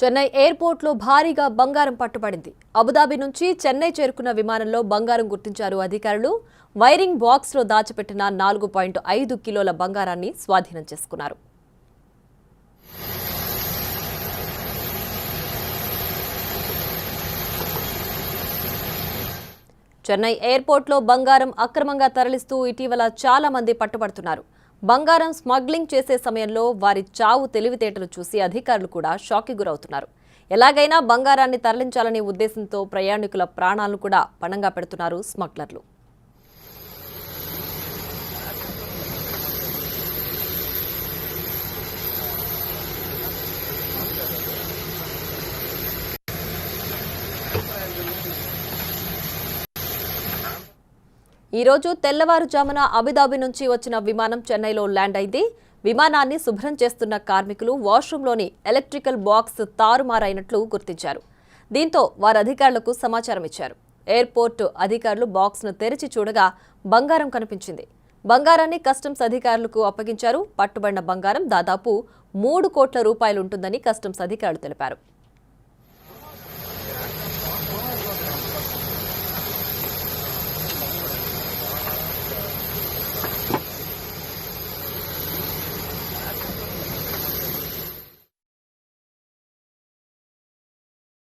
చెన్నై ఎయిర్పోర్ట్లో భారీగా బంగారం పట్టుబడింది. అబుదాబి నుంచి చెన్నై చేరుకున్న విమానంలో బంగారం గుర్తించారు అధికారులు. వైరింగ్ బాక్స్లో దాచిపెట్టిన 4.5 కిలోల బంగారాన్ని స్వాధీనం చేసుకున్నారు. చెన్నై ఎయిర్పోర్ట్లో బంగారం అక్రమంగా తరలిస్తూ ఇటీవల చాలా మంది పట్టుబడుతున్నారు. బంగారం స్మగ్లింగ్ చేసే సమయంలో వారి చావు తెలివితేటలు చూసి అధికారులు కూడా షాక్కి గురవుతున్నారు. ఎలాగైనా బంగారాన్ని తరలించాలనే ఉద్దేశంతో ప్రయాణికుల ప్రాణాలను కూడా పణంగా పెడుతున్నారు స్మగ్లర్లు. ఈ రోజు తెల్లవారుజామున అబుదాబి నుంచి వచ్చిన విమానం చెన్నైలో ల్యాండ్ అయింది. విమానాన్ని శుభ్రం చేస్తున్న కార్మికులు వాష్రూంలోని ఎలక్ట్రికల్ బాక్స్ తారుమారైనట్లు గుర్తించారు. దీంతో వారు అధికారులకు సమాచారం ఇచ్చారు. ఎయిర్పోర్టు అధికారులు బాక్స్ను తెరిచి చూడగా బంగారం కనిపించింది. బంగారాన్ని కస్టమ్స్ అధికారులకు అప్పగించారు. పట్టుబడిన బంగారం దాదాపు 3 కోట్ల రూపాయలు ఉంటుందని కస్టమ్స్ అధికారులు తెలిపారు.